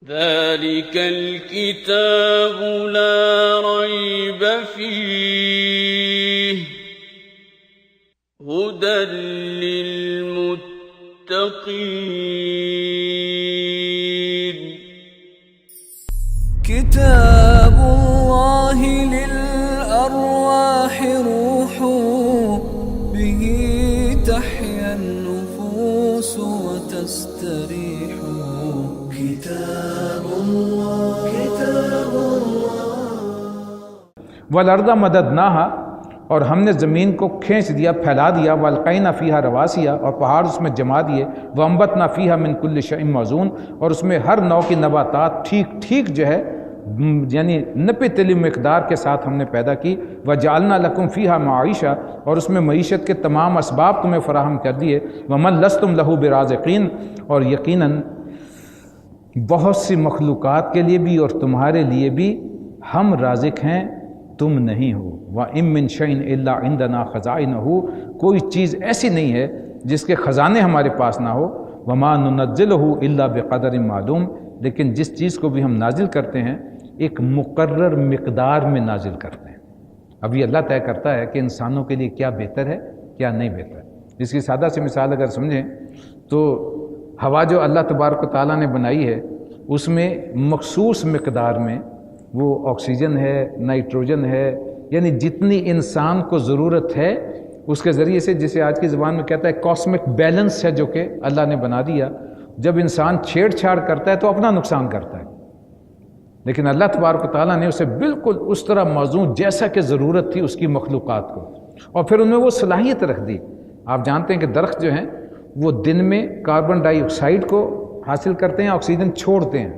ذلك الكتاب لا ريب فيه هدى للمتقين كتاب الله للأرواح روح به تحيا النفوس وتستريح كتاب الله والارض مددناها، اور ہم نے زمین کو کھینچ دیا، پھیلا دیا، والقینا فیہا رواسیا، اور پہاڑ اس میں جما دیے، وانبتنا فیہا من کل شیء موزون، اور اس میں ہر نوع کی نباتات ٹھیک جو ہے یعنی نپے تلی مقدار کے ساتھ ہم نے پیدا کی، وجعلنا لکم فیہا معیشہ، اور اس میں معیشت کے تمام اسباب تمہیں فراہم کر دیے، ومن لستم لہ برازقین، اور یقیناً بہت سی مخلوقات کے لیے بھی اور تمہارے لیے بھی ہم رازق ہیں، تم نہیں ہو۔ وَإِن مِّن شَيْءٍ إِلَّا عِندَنَا خَزَائِنُهُ، کوئی چیز ایسی نہیں ہے جس کے خزانے ہمارے پاس نہ ہو، وَمَا نُنَزِّلُهُ إِلَّا بِقَدَرٍ معلوم، لیکن جس چیز کو بھی ہم نازل کرتے ہیں ایک مقرر مقدار میں نازل کرتے ہیں۔ اب یہ اللہ طے کرتا ہے کہ انسانوں کے لیے کیا بہتر ہے کیا نہیں بہتر۔ اس کی سادہ سی مثال اگر سمجھیں تو ہوا جو اللہ تبارک و تعالیٰ نے بنائی ہے اس میں مخصوص مقدار میں وہ آکسیجن ہے، نائٹروجن ہے، یعنی جتنی انسان کو ضرورت ہے اس کے ذریعے سے، جسے آج کی زبان میں کہتا ہے کاسمک بیلنس ہے جو کہ اللہ نے بنا دیا۔ جب انسان چھیڑ چھاڑ کرتا ہے تو اپنا نقصان کرتا ہے، لیکن اللہ تبارک و تعالیٰ نے اسے بالکل اس طرح موزوں جیسا کہ ضرورت تھی اس کی مخلوقات کو، اور پھر ان میں وہ صلاحیت رکھ دی۔ آپ جانتے ہیں کہ درخت جو ہیں وہ دن میں کاربن ڈائی آکسائڈ کو حاصل کرتے ہیں، آکسیجن چھوڑتے ہیں،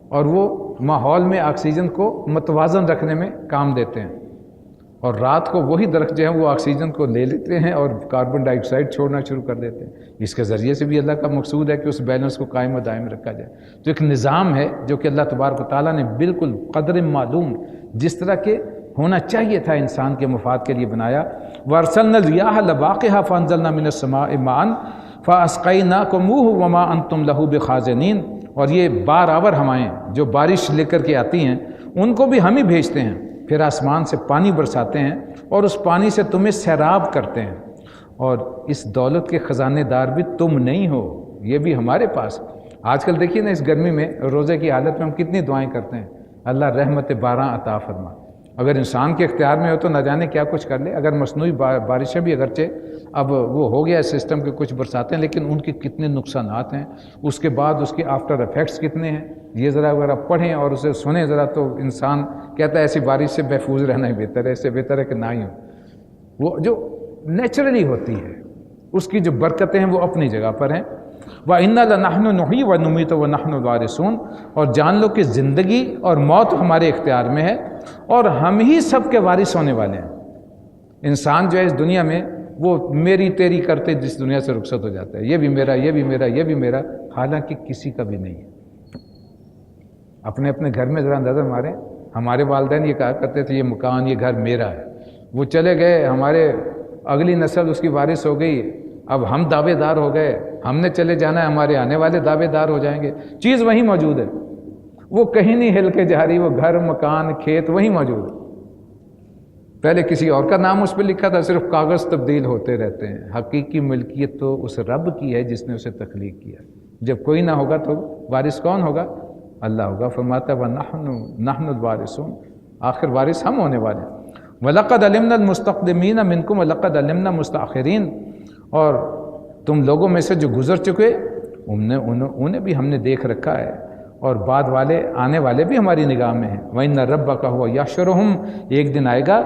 اور وہ ماحول میں آکسیجن کو متوازن رکھنے میں کام دیتے ہیں، اور رات کو وہی درخت جو ہیں وہ آکسیجن کو لے لیتے ہیں اور کاربن ڈائی آکسائڈ چھوڑنا شروع کر دیتے ہیں۔ اس کے ذریعے سے بھی اللہ کا مقصود ہے کہ اس بیلنس کو قائم و دائم رکھا جائے۔ تو ایک نظام ہے جو کہ اللہ تبارک و تعالیٰ نے بالکل قدر معلوم جس طرح کے ہونا چاہیے تھا انسان کے مفاد کے لیے بنایا۔ وَأَرْسَلْنَا الرِّيَاحَ لَوَاقِحَ فَأَنزَلْنَا مِنَ السَّمَاءِ مَاءً فَأَسْقَيْنَاكُمُوهُ وَمَا أَنْتُمْ لَهُ بِخَازِنِينَ، اور یہ بار آور ہوائیں جو بارش لے کر کے آتی ہیں ان کو بھی ہم ہی بھیجتے ہیں، پھر آسمان سے پانی برساتے ہیں اور اس پانی سے تمہیں سیراب کرتے ہیں، اور اس دولت کے خزانے دار بھی تم نہیں ہو، یہ بھی ہمارے پاس۔ آج کل دیکھیے نا، اس گرمی میں روزے کی حالت میں ہم کتنی دعائیں کرتے ہیں، اللہ رحمت باران عطا فرما۔ اگر انسان کے اختیار میں ہو تو نہ جانے کیا کچھ کر لے۔ اگر مصنوعی بارشیں بھی اگرچہ اب وہ ہو گیا سسٹم کے کچھ برساتے ہیں، لیکن ان کے کتنے نقصانات ہیں، اس کے بعد اس کے آفٹر افیکٹس کتنے ہیں، یہ ذرا اگر آپ پڑھیں اور اسے سنیں ذرا تو انسان کہتا ہے ایسی بارش سے محفوظ رہنا ہی بہتر ہے، اس سے بہتر ہے کہ نہ ہی ہو۔ وہ جو نیچرلی ہوتی ہے اس کی جو برکتیں ہیں وہ اپنی جگہ پر ہیں۔ وَإِنَّا لَنَحْنُ نُحْيِي وَنُمِيتُ وَنَحْنُ الْوَارِثُونَ، اور جان لو کہ زندگی اور موت ہمارے اختیار میں ہے اور ہم ہی سب کے وارث ہونے والے ہیں۔ انسان جو ہے اس دنیا میں وہ میری تیری کرتے جس دنیا سے رخصت ہو جاتا ہے، یہ بھی میرا، یہ بھی میرا، یہ بھی میرا، حالانکہ کسی کا بھی نہیں ہے۔ اپنے اپنے گھر میں ذرا نظر ماریں، ہمارے والدین یہ کہا کرتے تھے یہ مکان، یہ گھر میرا ہے، وہ چلے گئے، ہمارے اگلی نسل اس کی وارث ہو گئی، اب ہم دعوے دار ہو گئے، ہم نے چلے جانا ہے، ہمارے آنے والے دعوے دار ہو جائیں گے۔ چیز وہیں موجود ہے، وہ کہیں نہیں ہل کے جا رہی، وہ گھر، مکان، کھیت وہیں موجود ہے۔ پہلے کسی اور کا نام اس پہ لکھا تھا، صرف کاغذ تبدیل ہوتے رہتے ہیں، حقیقی ملکیت تو اس رب کی ہے جس نے اسے تخلیق کیا۔ جب کوئی نہ ہوگا تو وارث کون ہوگا؟ اللہ ہوگا۔ فرماتا وَنَحْنُ الْوَارِثُونَ، آخر وارث ہم ہونے والے ہیں۔ وَلَقَدْ عَلِمْنَا الْمُسْتَقْدِمِينَ مِنْكُمْ وَلَقَدْ عَلِمْنَا الْمُسْتَأْخِرِينَ، اور تم لوگوں میں سے جو گزر چکے انہیں بھی ہم نے دیکھ رکھا ہے، اور بعد والے آنے والے بھی ہماری نگاہ میں ہیں۔ وَإِنَّ رَبَّكَ هُوَ يَحْشُرُهُمْ، ایک دن آئے گا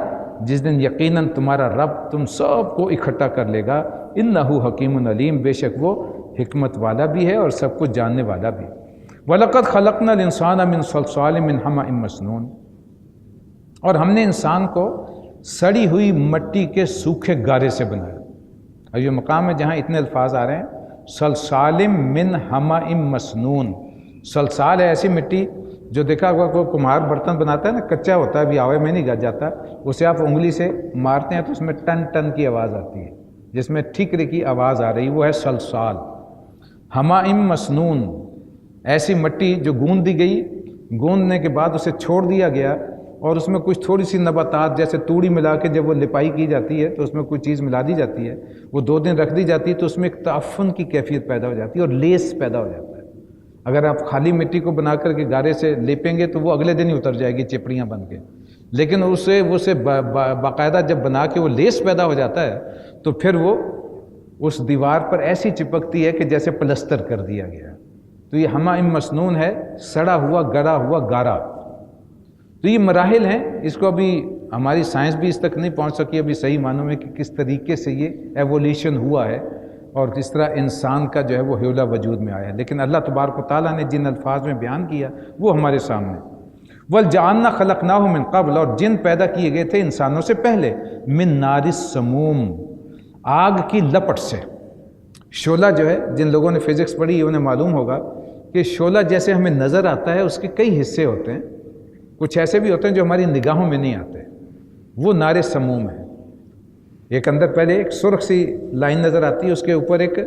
جس دن یقیناً تمہارا رب تم سب کو اکٹھا کر لے گا۔ إِنَّهُ حَكِيمٌ عَلِيمٌ، بے شک وہ حکمت والا بھی ہے اور سب کچھ جاننے والا بھی۔ وَلَقَدْ خَلَقْنَا الْإِنسَانَ مِنْ صَلْصَالٍ مِنْ حَمَإٍ مَسْنُونٍ، اور ہم نے انسان کو سڑی ہوئی مٹی کے سوکھے گارے سے بنایا۔ اور یہ مقام ہے جہاں اتنے الفاظ آ رہے ہیں، صلصال من حمأ مسنون۔ صلصال ہے ایسی مٹی جو دیکھا ہوگا کوئی کمہار برتن بناتا ہے نا، کچا ہوتا ہے، ابھی آوے میں نہیں گل جاتا، اسے آپ انگلی سے مارتے ہیں تو اس میں ٹن ٹن کی آواز آتی ہے، جس میں ٹھیکرے کی آواز آ رہی، وہ ہے صلصال۔ حمأ مسنون، ایسی مٹی جو گوند دی گئی، گوندنے کے بعد اسے چھوڑ دیا گیا اور اس میں کچھ تھوڑی سی نباتات جیسے توڑی ملا کے جب وہ لپائی کی جاتی ہے تو اس میں کوئی چیز ملا دی جاتی ہے، وہ 2 دن رکھ دی جاتی ہے تو اس میں ایک تعفن کی کیفیت پیدا ہو جاتی ہے اور لیس پیدا ہو جاتا ہے۔ اگر آپ خالی مٹی کو بنا کر کے گارے سے لیپیں گے تو وہ اگلے دن ہی اتر جائے گی چپڑیاں بن کے، لیکن اسے باقاعدہ جب بنا کے وہ لیس پیدا ہو جاتا ہے تو پھر وہ اس دیوار پر ایسی چپکتی ہے کہ جیسے پلستر کر دیا گیا۔ تو یہ حمأ مسنون ہے، سڑا ہوا گلا ہوا گارا۔ تو یہ مراحل ہیں، اس کو ابھی ہماری سائنس بھی اس تک نہیں پہنچ سکی ابھی صحیح معنوں میں کہ کس طریقے سے یہ ایوولیشن ہوا ہے اور کس طرح انسان کا جو ہے وہ حیولہ وجود میں آیا ہے، لیکن اللہ تبارک و تعالیٰ نے جن الفاظ میں بیان کیا وہ ہمارے سامنے۔ وَالْجَعَلْنَا خَلَقْنَاهُ مِنْ قَبْلُ، اور جن پیدا کیے گئے تھے انسانوں سے پہلے، من نار السموم، آگ کی لپٹ سے۔ شعلہ جو ہے، جن لوگوں نے فزکس پڑھی انہیں معلوم ہوگا کہ شعلہ جیسے ہمیں نظر آتا ہے اس کے کئی حصے ہوتے ہیں، کچھ ایسے بھی ہوتے ہیں جو ہماری نگاہوں میں نہیں آتے، وہ نار سموم ہے۔ ایک اندر پہلے ایک سرخ سی لائن نظر آتی ہے، اس کے اوپر ایک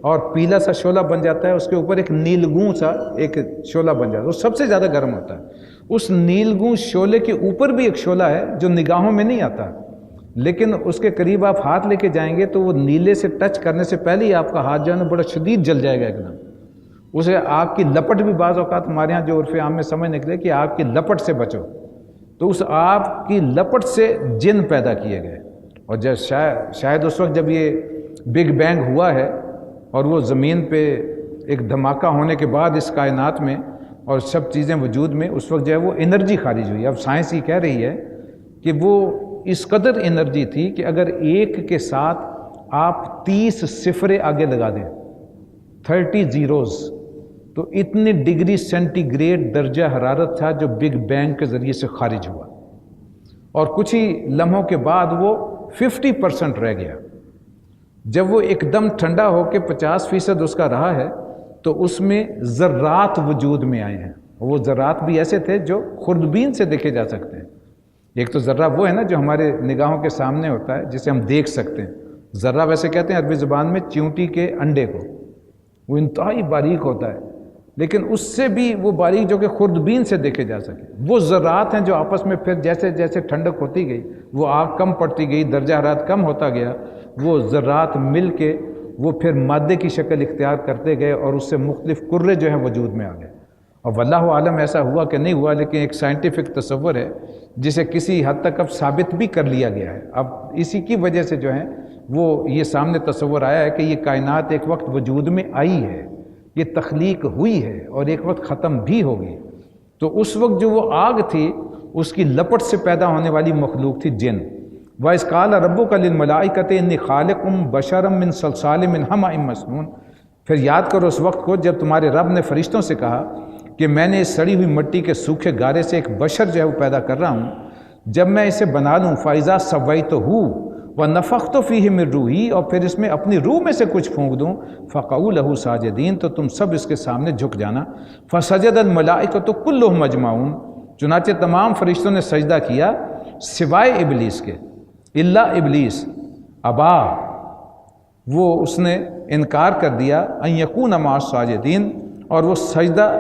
اور پیلا سا شعلہ بن جاتا ہے، اس کے اوپر ایک نیلگوں سا ایک شعلہ بن جاتا ہے، وہ سب سے زیادہ گرم ہوتا ہے۔ اس نیلگوں شعلے کے اوپر بھی ایک شعلہ ہے جو نگاہوں میں نہیں آتا، لیکن اس کے قریب آپ ہاتھ لے کے جائیں گے تو وہ نیلے سے ٹچ کرنے سے پہلے ہی آپ کا ہاتھ جو ہے نا بڑا شدید جل جائے گا ایک دم۔ اسے آگ کی لپٹ بھی بعض اوقات ہمارے ہاں جو عرف عام میں سمجھ نکلے کہ آگ کی لپٹ سے بچو، تو اس آگ کی لپٹ سے جن پیدا کیے گئے۔ اور جب شاید اس وقت جب یہ بگ بینگ ہوا ہے اور وہ زمین پہ ایک دھماکہ ہونے کے بعد اس کائنات میں اور سب چیزیں وجود میں، اس وقت جو ہے وہ انرجی خارج ہوئی۔ اب سائنس یہ کہہ رہی ہے کہ وہ اس قدر انرجی تھی کہ اگر ایک کے ساتھ آپ 30 صفریں آگے لگا دیں، 30 زیروز، تو اتنی ڈگری سینٹی گریڈ درجہ حرارت تھا جو بگ بینگ کے ذریعے سے خارج ہوا، اور کچھ ہی لمحوں کے بعد وہ 50% رہ گیا۔ جب وہ ایک دم ٹھنڈا ہو کے 50% اس کا رہا ہے تو اس میں ذرات وجود میں آئے ہیں، وہ ذرات بھی ایسے تھے جو خوردبین سے دیکھے جا سکتے ہیں۔ ایک تو ذرہ وہ ہے نا جو ہمارے نگاہوں کے سامنے ہوتا ہے جسے ہم دیکھ سکتے ہیں، ذرہ ویسے کہتے ہیں عربی زبان میں چیونٹی کے انڈے کو، وہ انتہائی باریک ہوتا ہے، لیکن اس سے بھی وہ باریک جو کہ خوردبین سے دیکھے جا سکے۔ وہ ذرات ہیں جو آپس میں پھر جیسے جیسے ٹھنڈک ہوتی گئی، وہ آگ کم پڑتی گئی، درجہ حرارت کم ہوتا گیا، وہ ذرات مل کے وہ پھر مادے کی شکل اختیار کرتے گئے اور اس سے مختلف کرے جو ہیں وجود میں آ گئے۔ اور واللہ عالم ایسا ہوا کہ نہیں ہوا، لیکن ایک سائنٹیفک تصور ہے جسے کسی حد تک اب ثابت بھی کر لیا گیا ہے۔ اب اسی کی وجہ سے جو ہے وہ یہ سامنے تصور آیا ہے کہ یہ کائنات ایک وقت وجود میں آئی ہے، یہ تخلیق ہوئی ہے اور ایک وقت ختم بھی ہوگی۔ تو اس وقت جو وہ آگ تھی اس کی لپٹ سے پیدا ہونے والی مخلوق تھی جن۔ وَإِذْ قَالَ رَبُّكَ لِلْمَلَائِكَةِ إِنِّي خَالِقٌ بَشَرًا مِّن صَلْصَالٍ مِّنْ حَمَإٍ مَّسْنُونٍ، پھر یاد کرو اس وقت کو جب تمہارے رب نے فرشتوں سے کہا کہ میں نے اس سڑی ہوئی مٹی کے سوکھے گارے سے ایک بشر جو ہے وہ پیدا کر رہا ہوں، جب میں اسے بنا لوں فَإِذَا سَوَّيْتُهُ وَنَفَخْتُ فِيهِ مِن رُوحِي، اور پھر اس میں اپنی روح میں سے کچھ پھونک دوں، فَقَعُوا لَهُ سَاجِدِينَ، تو تم سب اس کے سامنے جھک جانا۔ فَسَجَدَ الْمَلَائِكَةُ كُلُّهُمْ أَجْمَعُونَ، چنانچہ تمام فرشتوں نے سجدہ کیا سوائے ابلیس کے، الا ابلیس ابا، وہ اس نے انکار کر دیا، ان یکون مع الساجدین، اور وہ سجدہ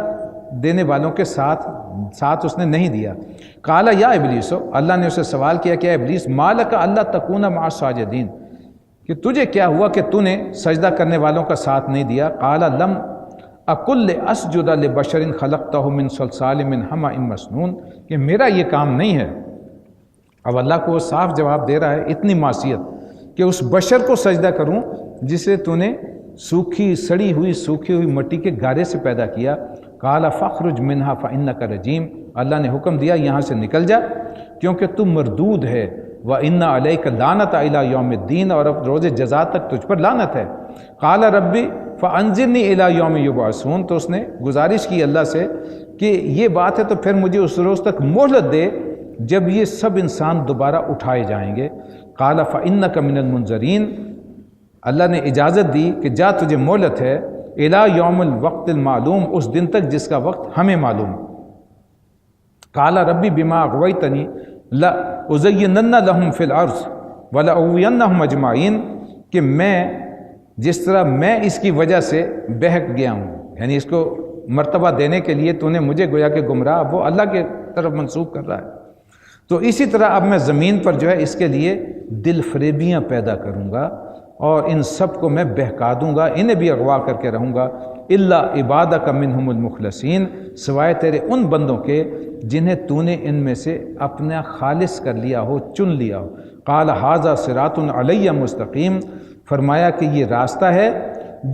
دینے والوں کے ساتھ اس نے نہیں دیا۔ قال یا ابلیس، اللہ نے اسے سوال کیا کہ اے ابلیس، ما لک الا تکون مع الساجدین، کہ تجھے کیا ہوا کہ تو نے سجدہ کرنے والوں کا ساتھ نہیں دیا؟ قال لم اقل اسجد لبشر خلقتہ من صلصال من حمأ مسنون، کہ میرا یہ کام نہیں ہے۔ اب اللہ کو وہ صاف جواب دے رہا ہے، اتنی معصیت کہ اس بشر کو سجدہ کروں جسے تو نے سڑی ہوئی مٹی کے گارے سے پیدا کیا۔ قال فاخرج منها فانک رجیم، اللہ نے حکم دیا یہاں سے نکل جا کیونکہ تم مردود ہے، وان علیک لعنت الی یوم الدین، اور اب روز جزا تک تجھ پر لعنت ہے۔ قال ربی فانظرنی الی یوم یبعثون، تو اس نے گزارش کی اللہ سے کہ یہ بات ہے تو پھر مجھے اس روز تک مہلت دے جب یہ سب انسان دوبارہ اٹھائے جائیں گے۔ قال فانک من المنظرین، اللہ نے اجازت دی کہ جا تجھے مہلت ہے، الی یوم الوقت المعلوم، اس دن تک جس کا وقت ہمیں معلوم۔ قال ربی بما اغویتنی لازینن لہم فی الارض ولاغوینہم اجمعین، کہ میں جس طرح میں اس کی وجہ سے بہک گیا ہوں، یعنی اس کو مرتبہ دینے کے لیے تو نے مجھے گویا کہ گمراہ وہ اللہ کے طرف منسوب کر رہا ہے۔ تو اسی طرح اب میں زمین پر جو ہے اس کے لیے دل فریبیاں پیدا کروں گا اور ان سب کو میں بہکا دوں گا، انہیں بھی اغوا کر کے رہوں گا، الا عبادک منہم المخلصین، سوائے تیرے ان بندوں کے جنہیں تو نے ان میں سے اپنا خالص کر لیا ہو، چن لیا ہو۔ قال ھذا صراط علی مستقیم، فرمایا کہ یہ راستہ ہے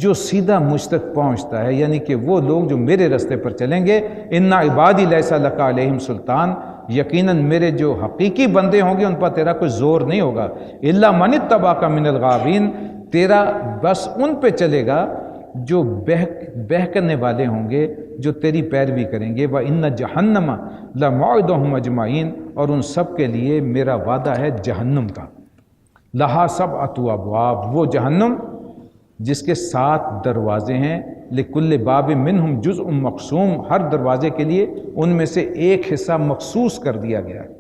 جو سیدھا مجھ تک پہنچتا ہے، یعنی کہ وہ لوگ جو میرے راستے پر چلیں گے۔ ان عبادی لیس لک علیہم سلطان، یقیناً میرے جو حقیقی بندے ہوں گے ان پر تیرا کوئی زور نہیں ہوگا۔ الا من اتبعک من الغاوین، تیرا بس ان پہ چلے گا جو بہکنے والے ہوں گے، جو تیری پیروی کریں گے۔ وَإِنَّ جَهَنَّمَ لَمَوْعِدُهُمْ أَجْمَعِينَ، اور ان سب کے لیے میرا وعدہ ہے جہنم کا۔ لَهَا سَبْعَةُ أَبْوَابٍ، وہ جہنم جس کے 7 دروازے ہیں، لِكُلِّ بَابٍ مِّنْهُمْ جُزْءٌ مَقْسُومٌ، ہر دروازے کے لیے ان میں سے ایک حصہ مخصوص کر دیا گیا ہے۔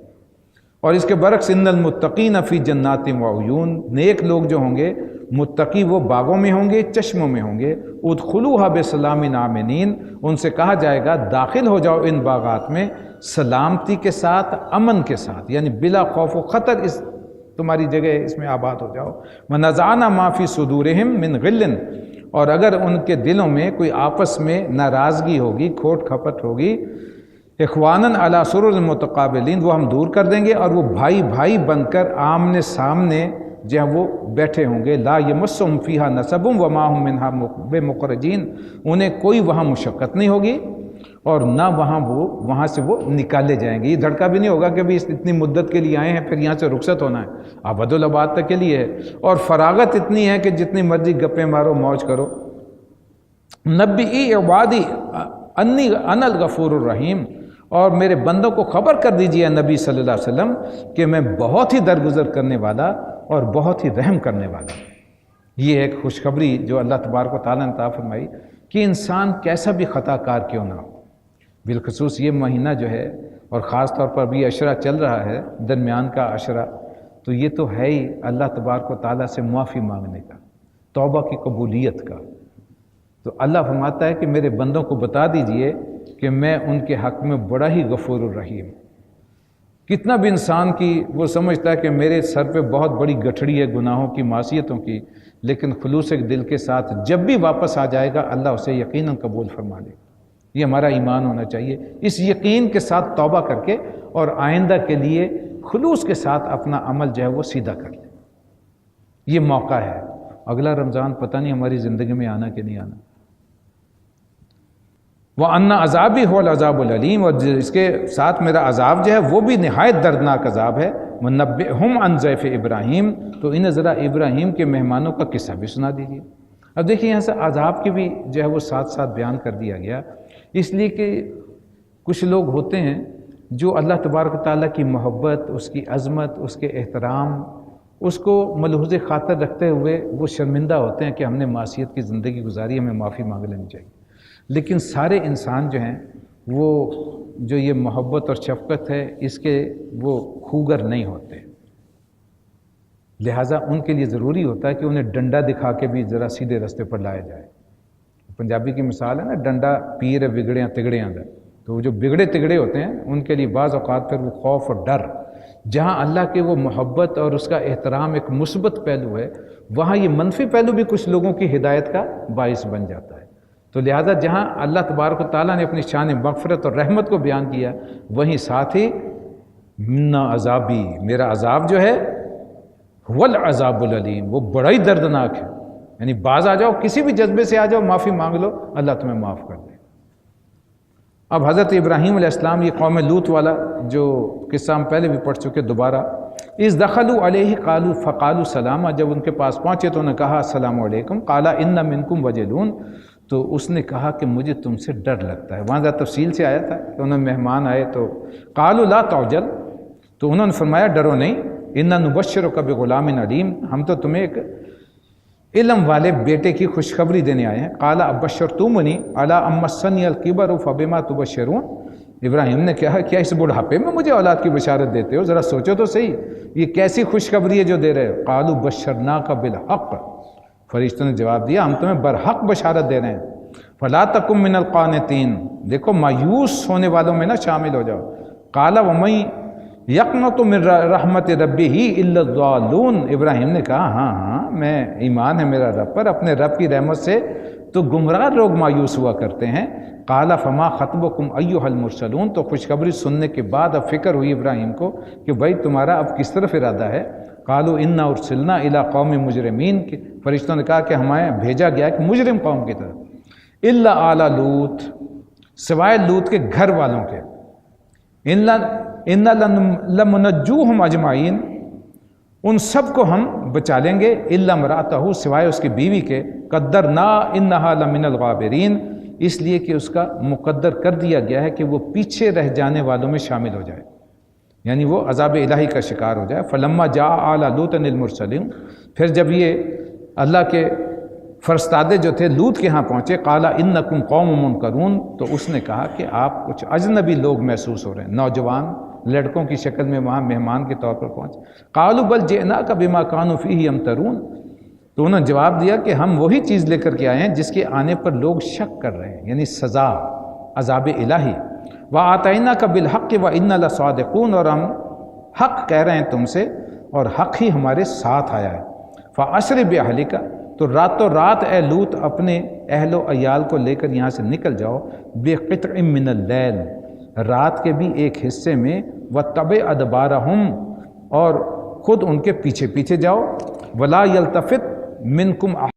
اور اس کے برعکس ان المتقین فی جنات وعیون، نیک لوگ جو ہوں گے متقی وہ باغوں میں ہوں گے، چشموں میں ہوں گے۔ ادخلوها بسلام آمنین، ان سے کہا جائے گا داخل ہو جاؤ ان باغات میں سلامتی کے ساتھ، امن کے ساتھ، یعنی بلا خوف و خطر اس تمہاری جگہ اس میں آباد ہو جاؤ۔ وَنَزَعْنَا مَا فِي صُدُورِهِمْ مِنْ غِلٍّ، اور اگر ان کے دلوں میں کوئی آپس میں ناراضگی ہوگی، کھوٹ کھپٹ ہوگی، اخواناً علی سرر متقابلین، وہ ہم دور کر دیں گے اور وہ بھائی بھائی بن کر آمنے سامنے جہاں وہ بیٹھے ہوں گے۔ لا یمسہم فیہا نصب وما ہم منہا بمخرجین، انہیں کوئی وہاں مشقت نہیں ہوگی اور نہ وہاں سے وہ نکالے جائیں گے۔ یہ دھڑکا بھی نہیں ہوگا کہ بھی اتنی مدت کے لیے آئے ہیں پھر یہاں سے رخصت ہونا ہے، ابدالآباد تک کے لیے ہے، اور فراغت اتنی ہے کہ جتنی مرضی گپیں مارو، موج کرو۔ نبئی عبادی انی انا الغفور الرحیم، اور میرے بندوں کو خبر کر دیجیے نبی صلی اللہ علیہ وسلم کہ میں بہت ہی درگزر کرنے والا اور بہت ہی رحم کرنے والا۔ یہ ایک خوشخبری جو اللہ تبارک و تعالیٰ نے عطا فرمائی کہ انسان کیسا بھی خطا کار کیوں نہ ہو، بالخصوص یہ مہینہ جو ہے اور خاص طور پر بھی عشرہ چل رہا ہے، درمیان کا عشرہ، تو یہ تو ہے ہی اللہ تبارک و تعالیٰ سے معافی مانگنے کا، توبہ کی قبولیت کا۔ تو اللہ فرماتا ہے کہ میرے بندوں کو بتا دیجئے کہ میں ان کے حق میں بڑا ہی غفور الرحیم۔ کتنا بھی انسان کی وہ سمجھتا ہے کہ میرے سر پہ بہت بڑی گٹھڑی ہے گناہوں کی، معصیتوں کی، لیکن خلوص دل کے ساتھ جب بھی واپس آ جائے گا اللہ اسے یقیناً قبول فرما لے گا۔ یہ ہمارا ایمان ہونا چاہیے، اس یقین کے ساتھ توبہ کر کے اور آئندہ کے لیے خلوص کے ساتھ اپنا عمل جو ہے وہ سیدھا کر لیں۔ یہ موقع ہے، اگلا رمضان پتہ نہیں ہماری زندگی میں آنا کہ نہیں آنا۔ وَأَنَّ عَذَابِي هُوَ الْعَذَابُ الْعَلِيمُ، اور اس کے ساتھ میرا عذاب جو ہے وہ بھی نہایت دردناک عذاب ہے۔ وَنَبِّئْهُمْ عَنْ ضَيْفِ ابراہیم، تو انہیں ذرا ابراہیم کے مہمانوں کا قصہ بھی سنا دیجیے۔ اب دیکھیں یہاں سے عذاب کی بھی جو ہے وہ ساتھ ساتھ بیان کر دیا گیا، اس لیے کہ کچھ لوگ ہوتے ہیں جو اللہ تبارک تعالیٰ کی محبت، اس کی عظمت، اس کے احترام، اس کو ملحوظ خاطر رکھتے ہوئے وہ شرمندہ ہوتے ہیں کہ ہم نے معصیت کی زندگی گزاری، ہمیں معافی مانگ لینی چاہیے۔ لیکن سارے انسان جو ہیں وہ جو یہ محبت اور شفقت ہے اس کے وہ خوگر نہیں ہوتے، لہٰذا ان کے لیے ضروری ہوتا ہے کہ انہیں ڈنڈا دکھا کے بھی ذرا سیدھے راستے پر لایا جائے۔ پنجابی کی مثال ہے نا، ڈنڈا پیر بگڑیاں تگڑیاں دا، تو وہ جو بگڑے تگڑے ہوتے ہیں ان کے لیے بعض اوقات پھر وہ خوف اور ڈر، جہاں اللہ کے وہ محبت اور اس کا احترام ایک مثبت پہلو ہے، وہاں یہ منفی پہلو بھی کچھ لوگوں کی ہدایت کا باعث بن جاتا ہے۔ تو لہذا جہاں اللہ تبارک و تعالیٰ نے اپنی شان مغفرت اور رحمت کو بیان کیا، وہیں ساتھ ہی من عذابی، میرا عذاب جو ہے هو العذاب العلیم، وہ بڑا ہی دردناک ہے۔ یعنی باز آ جاؤ، کسی بھی جذبے سے آ جاؤ، معافی مانگ لو، اللہ تمہیں معاف کر دے۔ اب حضرت ابراہیم علیہ السلام، یہ قوم لوط والا جو قصہ ہم پہلے بھی پڑھ چکے، دوبارہ، اذ دخلوا علیہ قالوا فقالوا سلاما، جب ان کے پاس پہنچے تو انہوں نے کہا السلام علیکم، قال ان منکم وجلون، تو اس نے کہا کہ مجھے تم سے ڈر لگتا ہے۔ وہاں ذرا تفصیل سے آیا تھا کہ انہوں نے مہمان آئے تو قالوا لا تعجل، تو انہوں نے فرمایا ڈرو نہیں، انا نبشرک بغلام علیم، ہم تو تمہیں ایک علم والے بیٹے کی خوشخبری دینے آئے ہیں۔ قال ابشرتمونی علی ان مسنی الکبر فبما تبشرون، ابراہیم نے کہا کیا اس بڑھاپے میں مجھے اولاد کی بشارت دیتے ہو؟ ذرا سوچو تو صحیح، یہ کیسی خوشخبری ہے جو دے رہے ہو؟ قالوا بشرناک بالحق، فرشتوں نے جواب دیا ہم تمہیں برحق بشارت دے رہے ہیں۔ فلا تکم من القانتین، دیکھو مایوس ہونے والوں میں نہ شامل ہو جاؤ. قال ومن یقنط من رحمت ربہ الا الضالون، ابراہیم نے کہا ہاں میں ایمان ہے میرا رب پر، اپنے رب کی رحمت سے تو گمراہ لوگ مایوس ہوا کرتے ہیں. قال فما خطبکم ایھا المرسلون، تو خوشخبری سننے کے بعد اب فکر ہوئی ابراہیم کو کہ بھائی تمہارا اب کس طرف ارادہ ہے. قالوا انا ارسلنا الی قوم مجرمین، کہ فرشتوں نے کہا کہ ہمیں بھیجا گیا کہ مجرم قوم کی طرف. الا آل لوط، سوائے لوط کے گھر والوں کے. انا لمنجوہم اجمعین، ان سب کو ہم بچا لیں گے. الا امرأتہ، سوائے اس کی بیوی کے. قدرنا انہا لمن الغابرین، اس لیے کہ اس کا مقدر کر دیا گیا ہے کہ وہ پیچھے رہ جانے والوں میں شامل ہو جائے، یعنی وہ عذاب الہی کا شکار ہو جائے. فلما جاء آل لوط المرسلون، پھر جب یہ اللہ کے فرستادے جو تھے لوط کے ہاں پہنچے. قال انکم قوم منکرون، تو اس نے کہا کہ آپ کچھ اجنبی لوگ محسوس ہو رہے ہیں. نوجوان لڑکوں کی شکل میں وہاں مہمان کے طور پر پہنچے. قالوا بل جئناک بما كانوا فیہ یمترون، تو انہوں نے جواب دیا کہ ہم وہی چیز لے کر کے آئے ہیں جس کے آنے پر لوگ شک کر رہے ہیں، یعنی سزا، عذاب الہی. وآتیناک بالحق وإنا لصادقون، اور ہم حق کہہ رہے ہیں تم سے اور حق ہی ہمارے ساتھ آیا ہے. فأسر بأہلک، تو راتوں رات اے لوط اپنے اہل و عیال کو لے کر یہاں سے نکل جاؤ. بقطع من اللیل، رات کے بھی ایک حصے میں. واتبع ادبارہم، اور خود ان کے پیچھے پیچھے جاؤ. ولا یلتفت منکم احد،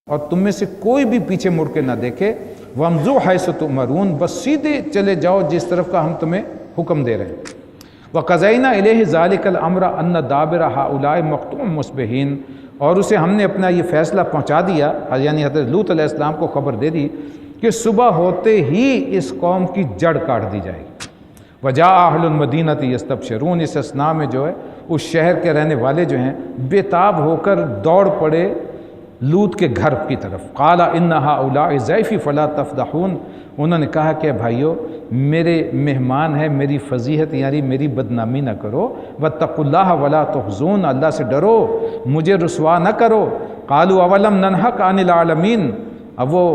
اور تم میں سے کوئی بھی پیچھے مڑ کے نہ دیکھے. وامضوا حیث تؤمرون، بس سیدھے چلے جاؤ جس طرف کا ہم تمہیں حکم دے رہے ہیں. وقضینا الیہ ذلک الامر ان دابر ہؤلاء مقطوع مصبحین، اور اسے ہم نے اپنا یہ فیصلہ پہنچا دیا، یعنی حضرت لوط علیہ السلام کو خبر دے دی کہ صبح ہوتے ہی اس قوم کی جڑ کاٹ دی جائے گی. وجاء اہل المدینہ یستبشرون، اس اثناء میں جو ہے اس شہر کے رہنے والے جو ہیں بے تاب ہو کر دوڑ پڑے لوط کے گھر کی طرف. قال ان ہؤلاء ضیفی فلا تفضحون، انہوں نے کہا کہ بھائیو میرے مہمان ہیں، میری فضیحت یعنی میری بدنامی نہ کرو. واتقوا اللہ ولا تخزون، اللہ سے ڈرو مجھے رسوا نہ کرو. قالوا اولم ننہک عن العالمین، اب وہ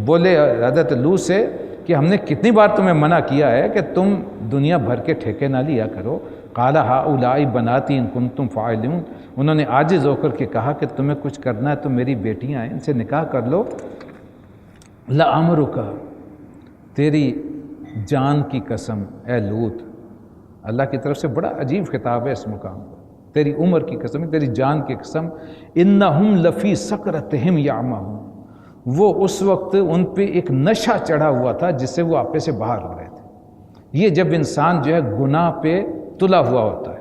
بولے حضرت لوط سے کہ ہم نے کتنی بار تمہیں منع کیا ہے کہ تم دنیا بھر کے ٹھیکے نہ لیا کرو. قال ہؤلاء بناتی ان کنتم فاعلون، انہوں نے عاجز ہو کر کے کہا کہ تمہیں کچھ کرنا ہے تو میری بیٹیاں ہیں، ان سے نکاح کر لو. لعمرک، تیری جان کی قسم اے لوط، اللہ کی طرف سے بڑا عجیب خطاب ہے اس مقام پر. تیری عمر کی قسم، تیری جان کی قسم. انہم لفی سکرتہم یعمہون، وہ اس وقت ان پہ ایک نشہ چڑھا ہوا تھا جس سے وہ آپے سے باہر ہو رہے تھے. یہ جب انسان جو ہے گناہ پہ تلا ہوا ہوتا ہے،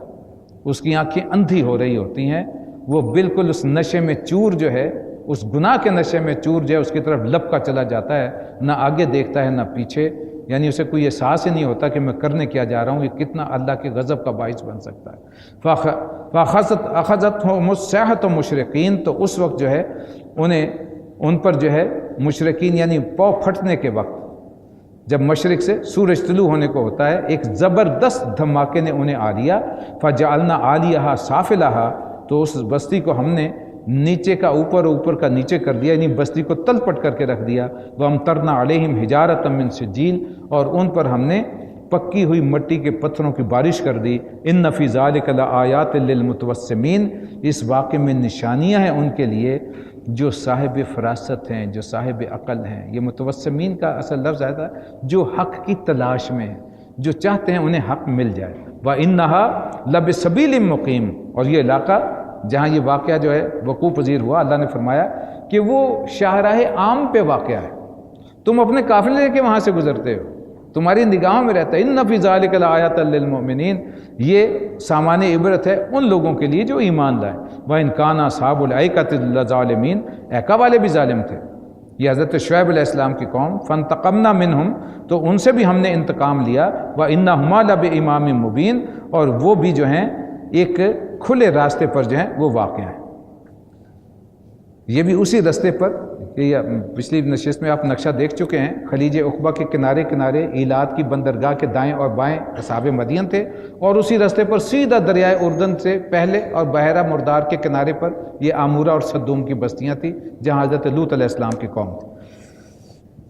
اس کی آنکھیں اندھی ہو رہی ہوتی ہیں، وہ بالکل اس نشے میں چور جو ہے، اس گناہ کے نشے میں چور جو ہے اس کی طرف لپکا چلا جاتا ہے، نہ آگے دیکھتا ہے نہ پیچھے، یعنی اسے کوئی احساس ہی نہیں ہوتا کہ میں کرنے کیا جا رہا ہوں، یہ کتنا اللہ کے غضب کا باعث بن سکتا ہے. فَأَخَذَتْهُمُ الصَّيْحَةُ مُشْرِقِينَ، تو اس وقت جو ہے ان پر جو ہے مشرقین یعنی پاؤں پھٹنے کے وقت، جب مشرق سے سورج طلوع ہونے کو ہوتا ہے، ایک زبردست دھماکے نے انہیں آ لیا. فَجَعَلْنَا عَالِيَهَا سَافِلَهَا، تو اس بستی کو ہم نے نیچے کا اوپر کا نیچے کر دیا، یعنی بستی کو تل پٹ کر کے رکھ دیا. وَأَمْطَرْنَا عَلَيْهِمْ حِجَارَةً مِّن سِجِّيلٍ، اور ان پر ہم نے پکی ہوئی مٹی کے پتھروں کی بارش کر دی. اِنَّ فِي ذَلِكَ لَآيَاتٍ لِّلْمُتَوَسِّمِينَ، اس واقعے میں نشانیاں ہیں ان کے لیے جو صاحب فراست ہیں، جو صاحب عقل ہیں. یہ متوسمین کا اصل لفظ آیا تھا جو حق کی تلاش میں ہیں، جو چاہتے ہیں انہیں حق مل جائے. وَإِنَّهَا لَبِسَبِيلٍ مُقِيمٍ، اور یہ علاقہ جہاں یہ واقعہ جو ہے وقوع پذیر ہوا، اللہ نے فرمایا کہ وہ شاہراہ عام پہ واقعہ ہے، تم اپنے قافلے لے کے وہاں سے گزرتے ہو، تمہاری نگاہوں میں رہتا ہے. اِنَّ فِي ذَلِكَ لَآيَاتً لِّلْمُؤْمِنِينَ، یہ سامان عبرت ہے ان لوگوں کے لیے جو ایمان لائے. وَإِنْ كَانَ أَصْحَابُ الْأَيْكَةِ لَظَالِمِينَ، ایکا والے بھی ظالم تھے، یہ حضرت شعیب علیہ السلام کی قوم. فَانْتَقَمْنَا مِنْهُمْ، تو ان سے بھی ہم نے انتقام لیا. وَإِنَّهُمَا لَبِإِمَامٍ مُبِينٍ، اور وہ بھی جو ہیں ایک کھلے راستے پر جو ہیں وہ واقع ہیں. یہ بھی اسی راستے پر، یہ پچھلی نشست میں آپ نقشہ دیکھ چکے ہیں، خلیج عقبہ کے کنارے کنارے ایلات کی بندرگاہ کے دائیں اور بائیں اصحاب مدین تھے، اور اسی راستے پر سیدھا دریائے اردن سے پہلے اور بحیرہ مردار کے کنارے پر یہ آمورہ اور صدوم کی بستیاں تھیں جہاں حضرت لوط علیہ السلام کی قوم تھی.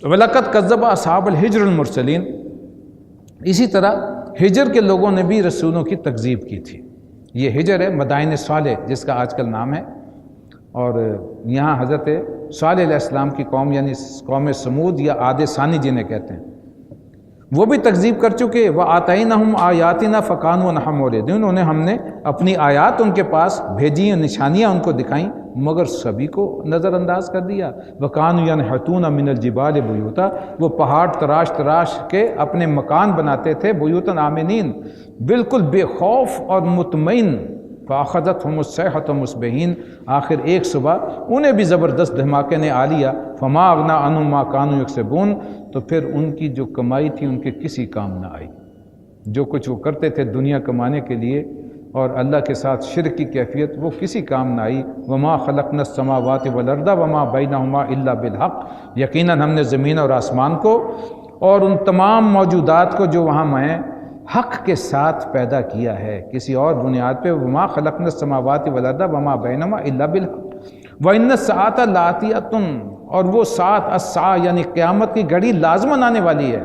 وَلَقَدْ كَذَّبَ أَصْحَابُ الْحِجْرِ الْمُرْسَلِينَ، اسی طرح ہجر کے لوگوں نے بھی رسولوں کی تکذیب کی تھی۔ یہ ہجر ہے مدائن صالح جس کا آج کل نام ہے، اور یہاں حضرت صالح علیہ السلام کی قوم یعنی قوم سمود یا عاد ثانی جنہیں کہتے ہیں، وہ بھی تکذیب کر چکے۔ وَآتَيْنَهُمْ آيَاتِنَا فَكَانُوا عَنْهَا مُعْرِضِينَ، انہوں نے ہم نے اپنی آیات ان کے پاس بھیجی، نشانیاں ان کو دکھائیں، مگر سبھی کو نظر انداز کر دیا۔ وَكَانُوا يَنْحِتُونَ مِنَ الْجِبَالِ بُيُوتًا، وہ پہاڑ تراش تراش کے اپنے مکان بناتے تھے، بُيُوتًا آمنین، بالکل بے خوف اور مطمئن۔ فَأَخَذَتْهُمُ الصَّيْحَةُ مُصْبِحِينَ، آخر ایک صبح انہیں بھی زبردست دھماکے نے آ لیا۔ فَمَا أَغْنَىٰ عَنْهُم مَّا كَانُوا يَكْسِبُونَ، تو پھر ان کی جو کمائی تھی ان کے کسی کام نہ آئی۔ جو کچھ وہ کرتے تھے دنیا کمانے کے لیے اور اللہ کے ساتھ شرک کی کیفیت، وہ کسی کام نہ آئی۔ وَمَا خَلَقْنَا السَّمَاوَاتِ وَالْأَرْضَ وَمَا بَيْنَهُمَا إِلَّا بِالْحَقِّ، یقیناً ہم نے زمین اور آسمان کو اور ان تمام موجودات کو جو وہاں ہیں حق کے ساتھ پیدا کیا ہے، کسی اور بنیاد پہ۔ وَمَا خَلَقْنَا السَّمَاوَاتِ وَالْأَرْضَ وَمَا بَيْنَهُمَا إِلَّا بِالْحَقِّ وَإِنَّ السَّاعَةَ لَآتِيَةٌ، اور وہ ساعت الساعہ یعنی قیامت کی گھڑی لازماً آنے والی ہے۔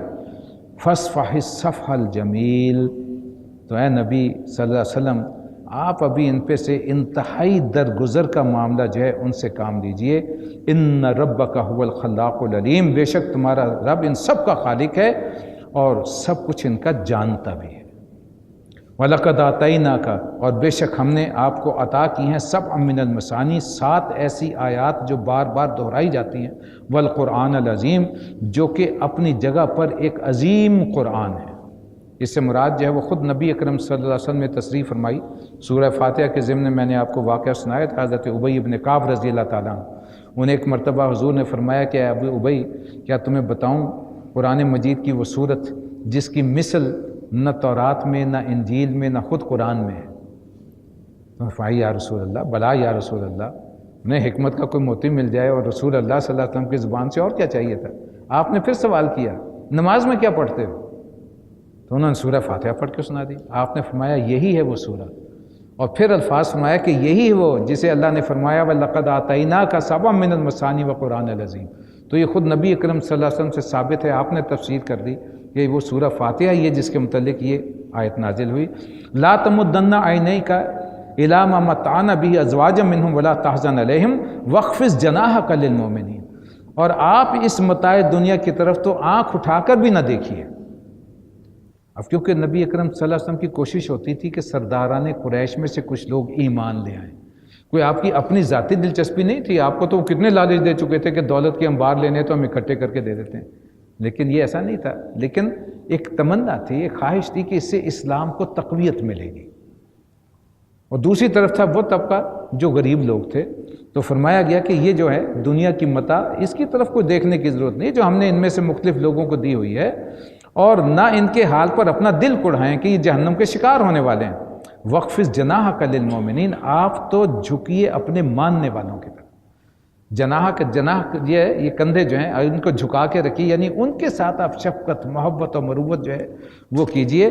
فَاصْفَحِ الصَّفْحَ الْجَمِيلَ، تو اے نبی صلی اللہ علیہ وسلم آپ ابھی ان پہ سے انتہائی درگزر کا معاملہ جو ہے ان سے کام لیجئے۔ اِنَّ رَبَّكَ هُوَ الْخَلَّاقُ الْعَلِيمُ، بے شک تمہارا رب ان سب کا خالق ہے اور سب کچھ ان کا جانتا بھی ہے۔ وَلَقَدْ آتَيْنَاكَ، اور بے شک ہم نے آپ کو عطا کی ہیں سبع من المثانی، 7 ایسی آیات جو بار بار دہرائی جاتی ہیں، والقرآن العظیم، جو کہ اپنی جگہ پر ایک عظیم قرآن ہے۔ اس سے مراد جو ہے وہ خود نبی اکرم صلی اللہ علیہ وسلم نے تصریح فرمائی۔ سورہ فاتحہ کے ضمن میں میں نے آپ کو واقعہ سنایا تھا، حضرت ابی بن کعب رضی اللہ تعالیٰ عنہ، انہیں ایک مرتبہ حضور نے فرمایا کہ ابو ابی کیا تمہیں بتاؤں قرآن مجید کی وہ صورت جس کی مثل نہ تورات میں نہ انجیل میں نہ خود قرآن میں ہے؟ تو فرمایا یا رسول اللہ، بلا یا رسول اللہ، انہیں حکمت کا کوئی موتی مل جائے اور رسول اللہ صلی اللہ علیہ وسلم کی زبان سے اور کیا چاہیے تھا۔ آپ نے پھر سوال کیا نماز میں کیا پڑھتے ہو؟ تو انہوں نے سورہ فاتحہ پڑھ کے سنا دی۔ آپ نے فرمایا یہی ہے وہ سورہ، اور پھر الفاظ فرمایا کہ یہی ہے وہ جسے اللہ نے فرمایا وَلَقَدْ آتَيْنَاكَ سَبْعًا مِّنَ الْمَثَانِي وَقُرْآنَ الْعَظِيمَ، تو یہ خود نبی اکرم صلی اللہ علیہ وسلم سے ثابت ہے، آپ نے تفسیر کر دی کہ وہ سورہ فاتحہ یہ جس کے متعلق یہ آیت نازل ہوئی۔ لَا تَمُدَّنَّ عَيْنَيْكَ إِلَىٰ مَا مَتَّعْنَا بِهِ أَزْوَاجًا مِّنْهُمْ وَلَا تَحْزَنْ عَلَيْهِمْ وَاخْفِضْ جَنَاحَكَ لِلْمُؤْمِنِينَ، اور آپ اس متاع دنیا کی طرف تو آنکھ اٹھا کر بھی نہ دیکھیے۔ اب کیونکہ نبی اکرم صلی اللہ علیہ وسلم کی کوشش ہوتی تھی کہ سرداران قریش میں سے کچھ لوگ ایمان لے آئیں، کوئی آپ کی اپنی ذاتی دلچسپی نہیں تھی، آپ کو تو کتنے لالچ دے چکے تھے کہ دولت کے انبار لینے تو ہم اکٹھے کر کے دے دیتے ہیں، لیکن یہ ایسا نہیں تھا، لیکن ایک تمنا تھی، ایک خواہش تھی کہ اس سے اسلام کو تقویت ملے گی۔ اور دوسری طرف تھا وہ طبقہ جو غریب لوگ تھے، تو فرمایا گیا کہ یہ جو ہے دنیا کی متاع، اس کی طرف کوئی دیکھنے کی ضرورت نہیں جو ہم نے ان میں سے مختلف لوگوں کو دی ہوئی ہے، اور نہ ان کے حال پر اپنا دل کڑھائیں کہ یہ جہنم کے شکار ہونے والے ہیں۔ وَاخْفِضْ جَنَاحَكَ لِلْمُؤْمِنِينَ، آپ تو جھکیے اپنے ماننے والوں کی طرف۔ جناح یہ کندھے جو ہیں ان کو جھکا کے رکھیے، یعنی ان کے ساتھ آپ شفقت محبت اور مروت جو ہے وہ کیجئے۔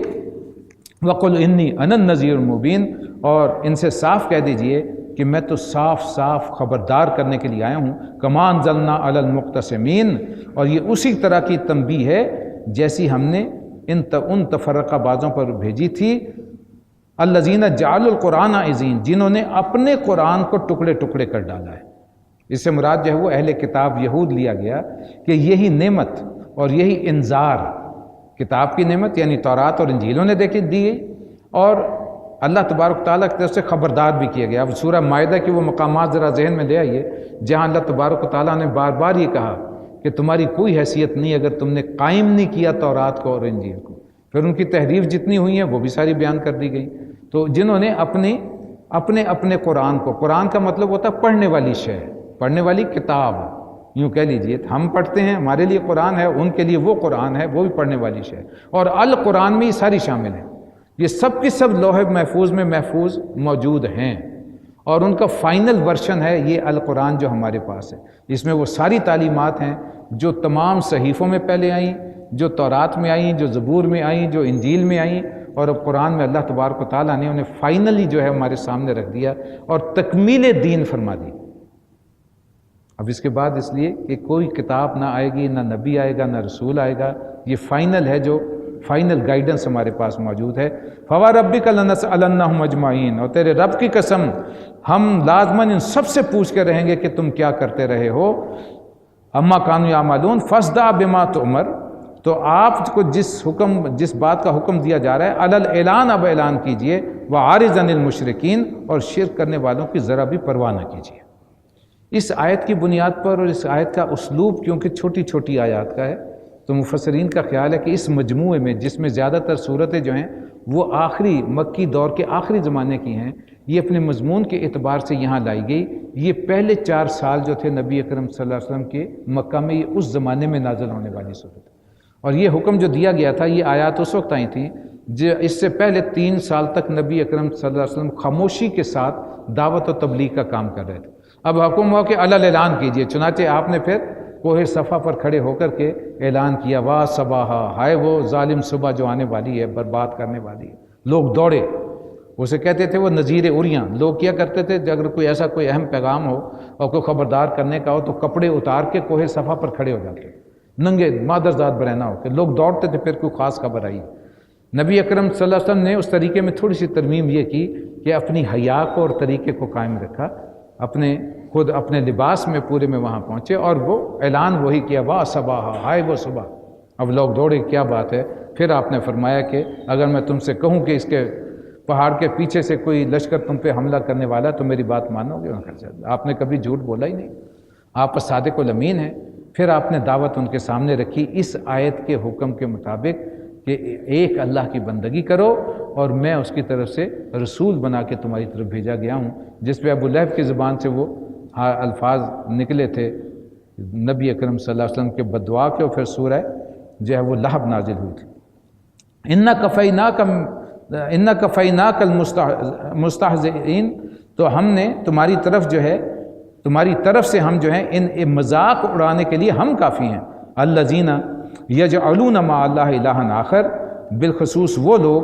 وَقُلْ إِنِّي أَنَا النَّذِيرُ الْمُبِينُ، اور ان سے صاف کہہ دیجئے کہ میں تو صاف صاف خبردار کرنے کے لیے آیا ہوں۔ كَمَا أَنزَلْنَا عَلَى الْمُقْتَسِمِينَ، اور یہ اسی طرح کی تنبیہ ہے جیسی ہم نے ان تفرقہ بازوں پر بھیجی تھی، الذین جعلوا القرآن عضین، جنہوں نے اپنے قرآن کو ٹکڑے ٹکڑے کر ڈالا ہے۔ اس سے مراد جو ہے وہ اہل کتاب یہود لیا گیا کہ یہی نعمت اور یہی انذار، کتاب کی نعمت یعنی تورات اور انجیلوں نے دی گئی، اور اللہ تبارک تعالیٰ کی طرف سے خبردار بھی کیا گیا۔ اب سورہ مائدہ کی وہ مقامات ذرا ذہن میں لے آئیے جہاں اللہ تبارک تعالیٰ نے بار بار یہ کہا کہ تمہاری کوئی حیثیت نہیں اگر تم نے قائم نہیں کیا تورات کو اور انجیل کو۔ پھر ان کی تحریف جتنی ہوئی ہیں وہ بھی ساری بیان کر دی گئی۔ تو جنہوں نے اپنے قرآن کو، قرآن کا مطلب ہوتا ہے پڑھنے والی شے، پڑھنے والی کتاب، یوں کہہ لیجئے ہم پڑھتے ہیں ہمارے لیے قرآن ہے، ان کے لیے وہ قرآن ہے، وہ بھی پڑھنے والی شے، اور القرآن میں یہ ساری شامل ہیں، یہ سب کی سب لوح محفوظ میں محفوظ موجود ہیں، اور ان کا فائنل ورشن ہے یہ القرآن جو ہمارے پاس ہے۔ اس میں وہ ساری تعلیمات ہیں جو تمام صحیفوں میں پہلے آئیں، جو تورات میں آئیں، جو زبور میں آئیں، جو انجیل میں آئیں، اور اب قرآن میں اللہ تبارک و تعالیٰ نے انہیں فائنلی جو ہے ہمارے سامنے رکھ دیا اور تکمیل دین فرما دی۔ اب اس کے بعد اس لیے کہ کوئی کتاب نہ آئے گی، نہ نبی آئے گا، نہ رسول آئے گا، یہ فائنل ہے، جو فائنل گائیڈنس ہمارے پاس موجود ہے۔ فَوَرَبِّكَ لَنَسْأَلَنَّهُمْ أَجْمَعِينَ، اور تیرے رب کی قسم ہم لازماً ان سب سے پوچھ کے رہیں گے کہ تم کیا کرتے رہے ہو۔ اما كانوا يعملون فاصدع بما تؤمر، تو آپ کو جس بات کا حکم دیا جا رہا ہے علی الاعلان، اب اعلان کیجئے، وعارض عن المشرکین، اور شرک کرنے والوں کی ذرا بھی پرواہ نہ کیجیے۔ اس آیت کی بنیاد پر اور اس آیت کا اسلوب کیونکہ چھوٹی چھوٹی آیات کا ہے، تو مفسرین کا خیال ہے کہ اس مجموعے میں جس میں زیادہ تر صورتیں جو ہیں وہ آخری مکی دور کے آخری زمانے کی ہیں، یہ اپنے مضمون کے اعتبار سے یہاں لائی گئی۔ یہ پہلے 4 سال جو تھے نبی اکرم صلی اللہ علیہ وسلم کے مکہ میں، یہ اس زمانے میں نازل ہونے والی صورت ہے، اور یہ حکم جو دیا گیا تھا، یہ آیات اس وقت آئی تھیں جو اس سے پہلے 3 سال تک نبی اکرم صلی اللہ علیہ وسلم خاموشی کے ساتھ دعوت و تبلیغ کا کام کر رہے تھے۔ اب حکم ہوا کہ علی اعلان کیجئے، چنانچہ آپ نے پھر کوہ صفا پر کھڑے ہو کر کے اعلان کیا، واہ صباحا، ہائے وہ ظالم صبح جو آنے والی ہے، برباد کرنے والی ہے۔ لوگ دوڑے، اسے کہتے تھے وہ نذیر اریاں۔ لوگ کیا کرتے تھے، اگر کوئی ایسا کوئی اہم پیغام ہو اور کوئی خبردار کرنے کا ہو تو کپڑے اتار کے کوہ صفا پر کھڑے ہو جاتے، ننگے مادرزاد برہنہ ہو کے لوگ دوڑتے تھے، پھر کوئی خاص خبر آئی۔ نبی اکرم صلی اللہ علیہ وسلم نے اس طریقے میں تھوڑی سی ترمیم یہ کی کہ اپنی حیا کو اور طریقے کو قائم رکھا، خود اپنے لباس میں پورے میں وہاں پہنچے اور وہ اعلان وہی کیا، واہ صباح، ہائے وہ صبح۔ اب لوگ دوڑے، کیا بات ہے؟ پھر آپ نے فرمایا کہ اگر میں تم سے کہوں کہ اس کے پہاڑ کے پیچھے سے کوئی لشکر تم پہ حملہ کرنے والا تو میری بات مانو گے؟ آپ نے کبھی جھوٹ بولا ہی نہیں، آپ صادق الامین ہیں۔ پھر آپ نے دعوت ان کے سامنے رکھی اس آیت کے حکم کے مطابق کہ ایک اللہ کی بندگی کرو اور میں اس کی طرف سے رسول بنا کے تمہاری طرف بھیجا گیا ہوں، جس پہ ابو لہب کی زبان سے وہ الفاظ نکلے تھے نبی اکرم صلی اللہ علیہ وسلم کے بددعا کے، اور پھر سورہ جو ہے وہ لہب نازل ہوئی تھی۔ اِنَّا كَفَيْنَاكَ الْمُسْتَهْزِئِينَ، تو ہم نے تمہاری طرف سے ہم جو ہیں ان مذاق اڑانے کے لیے ہم کافی ہیں۔ الَّذِينَ يَجْعَلُونَ مَعَ اللَّهِ إِلَٰهًا آخَرَ، بالخصوص وہ لوگ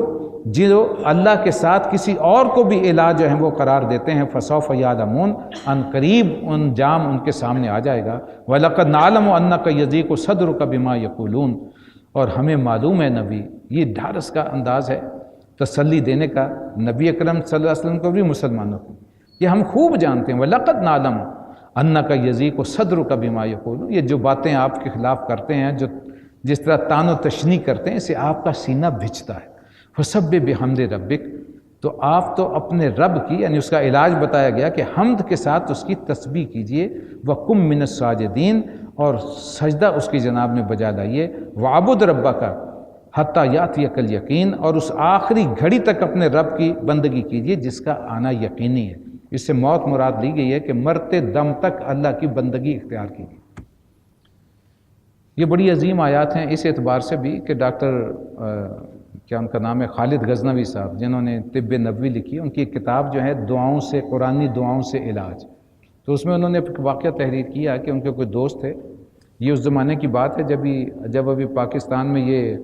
جو اللہ کے ساتھ کسی اور کو بھی الہ جو ہیں وہ قرار دیتے ہیں۔ فَسَوْفَ يَعْلَمُونَ، ان قریب انجام ان کے سامنے آ جائے گا۔ وَلَقَدْ نَعْلَمُ أَنَّكَ يَضِيقُ صَدْرُكَ بِمَا يَقُولُونَ، اور ہمیں معلوم ہے نبی، یہ ڈھارس کا انداز ہے تسلی دینے کا نبی اکرم صلی اللہ علیہ وسلم کو بھی مسلمانوں کو، یہ ہم خوب جانتے ہیں۔ وَلَقَدْ نَعْلَمُ أَنَّكَ يَضِيقُ صَدْرُكَ بِمَا يَقُولُونَ، یہ جو باتیں آپ کے خلاف کرتے ہیں، جو جس طرح تان و تشنیع کرتے ہیں، اسے آپ کا سینہ بھجتا ہے۔ فَسَبِّحْ بِحَمْدِ رَبِّكَ، تو آپ تو اپنے رب کی، یعنی اس کا علاج بتایا گیا کہ حمد کے ساتھ اس کی تسبیح کیجئے۔ وَقُم مِّنَ السَّاجِدِينَ، اور سجدہ اس کی جناب میں بجا لائیے۔ وَعْبُدْ رَبَّكَ حَتَّى يَأْتِيَكَ الْيَقِينُ، اور اس آخری گھڑی تک اپنے رب کی بندگی کیجئے جس کا آنا یقینی ہے۔ اس سے موت مراد لی گئی ہے کہ مرتے دم تک اللہ کی بندگی اختیار کیجئے۔ یہ بڑی عظیم آیات ہیں اس اعتبار سے بھی کہ ڈاکٹر کیا ان کا نام ہے، خالد غزنوی صاحب، جنہوں نے طب نبوی لکھی، ان کی ایک کتاب جو ہے دعاؤں سے، قرآنی دعاؤں سے علاج، تو اس میں انہوں نے ایک واقعہ تحریر کیا کہ ان کے کوئی دوست تھے، یہ اس زمانے کی بات ہے جب ابھی پاکستان میں یہ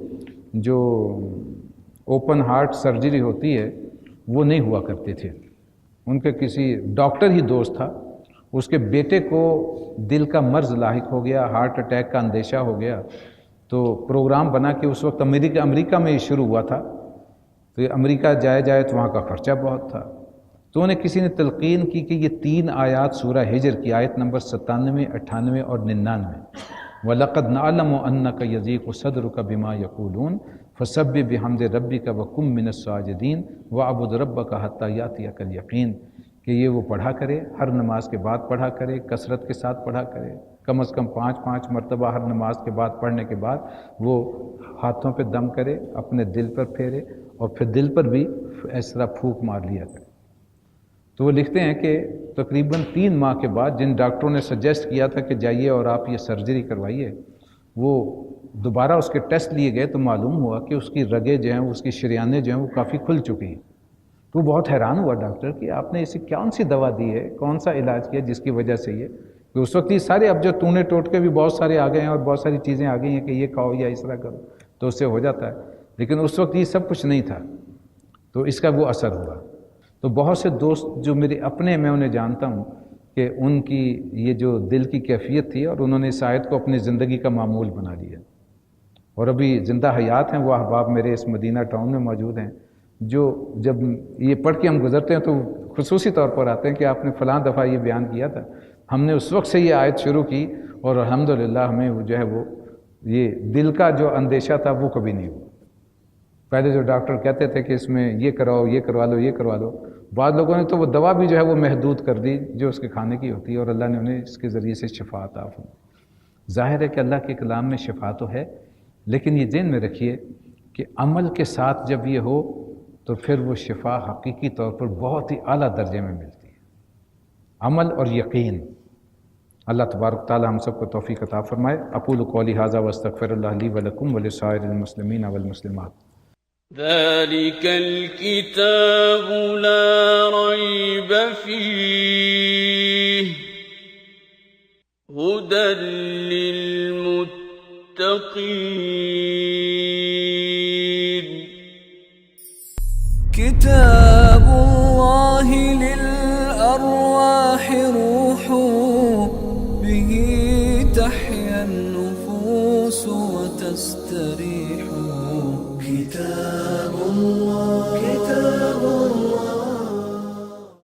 جو اوپن ہارٹ سرجری ہوتی ہے وہ نہیں ہوا کرتے تھے۔ ان کے کسی ڈاکٹر ہی دوست تھا، اس کے بیٹے کو دل کا مرض لاحق ہو گیا، ہارٹ اٹیک کا اندیشہ ہو گیا، تو پروگرام بنا کہ اس وقت امریکہ میں یہ شروع ہوا تھا، تو یہ امریکہ جائے تو وہاں کا خرچہ بہت تھا، تو انہیں کسی نے تلقین کی کہ یہ 3 آیات سورہ ہجر کی آیت نمبر 97، 98 اور 99، وَلَقَدْ نَعْلَمُ أَنَّكَ يَضِيقُ صَدْرُكَ بِمَا يَقُولُونَ فَسَبِّحْ بِحَمْدِ رَبِّكَ وَكُن مِّنَ السَّاجِدِينَ وَاعْبُدْ رَبَّكَ حَتَّى يَأْتِيَكَ الْيَقِينُ، کہ یہ وہ پڑھا کرے، ہر نماز کے بعد پڑھا کرے، کثرت کے ساتھ پڑھا کرے، کم از کم 5 مرتبہ ہر نماز کے بعد پڑھنے کے بعد وہ ہاتھوں پہ دم کرے، اپنے دل پر پھیرے، اور پھر دل پر بھی اس طرح پھونک مار لیا کرے۔ تو وہ لکھتے ہیں کہ تقریباً 3 ماہ کے بعد جن ڈاکٹروں نے سجیسٹ کیا تھا کہ جائیے اور آپ یہ سرجری کروائیے، وہ دوبارہ اس کے ٹیسٹ لیے گئے تو معلوم ہوا کہ اس کی رگیں جو ہیں، اس کی شریانیں جو ہیں وہ کافی کھل چکی ہیں۔ تو وہ بہت حیران ہوا ڈاکٹر کہ آپ نے اسے کون سی دوا دی ہے، کون سا علاج کیا جس کی وجہ سے یہ کہ اس وقت یہ سارے، اب جو تونے ٹوٹ کے بھی بہت سارے آ گئے ہیں اور بہت ساری چیزیں آ گئی ہیں کہ یہ کھاؤ یا اس طرح کرو تو اس سے ہو جاتا ہے، لیکن اس وقت یہ سب کچھ نہیں تھا، تو اس کا وہ اثر ہوا۔ تو بہت سے دوست جو میرے اپنے، میں انہیں جانتا ہوں کہ ان کی یہ جو دل کی کیفیت تھی اور انہوں نے اس آیت کو اپنی زندگی کا معمول بنا لیا، اور ابھی زندہ حیات ہیں وہ احباب میرے اس مدینہ ٹاؤن میں موجود ہیں، جو جب یہ پڑھ کے ہم گزرتے ہیں تو خصوصی طور پر آتے ہیں کہ آپ نے فلاں دفعہ یہ بیان کیا تھا، ہم نے اس وقت سے یہ آیت شروع کی اور الحمدللہ ہمیں وہ جو ہے وہ یہ دل کا جو اندیشہ تھا وہ کبھی نہیں ہوا۔ پہلے جو ڈاکٹر کہتے تھے کہ اس میں یہ کراؤ، یہ کروا لو، یہ کروا لو، بعض لوگوں نے تو وہ دوا بھی جو ہے وہ محدود کر دی جو اس کے کھانے کی ہوتی ہے، اور اللہ نے انہیں اس کے ذریعے سے شفا عطا فرمائی۔ ظاہر ہے کہ اللہ کے کلام میں شفا تو ہے، لیکن یہ ذہن میں رکھیے کہ عمل کے ساتھ جب یہ ہو تو پھر وہ شفا حقیقی طور پر بہت ہی اعلیٰ درجے میں ملتی ہے، عمل اور یقین۔ اللہ تبارک تعالی ہم سب کو توفیق عطا فرمائے۔ اقول قولی ھذا واستغفر اللہ لی ولکم ولسائر المسلمین والمسلمات۔ ذلك الكتاب لا ريب فيه هدى للمتقين كتاب الله للأرواح روح به تحيا النفوس وتستريح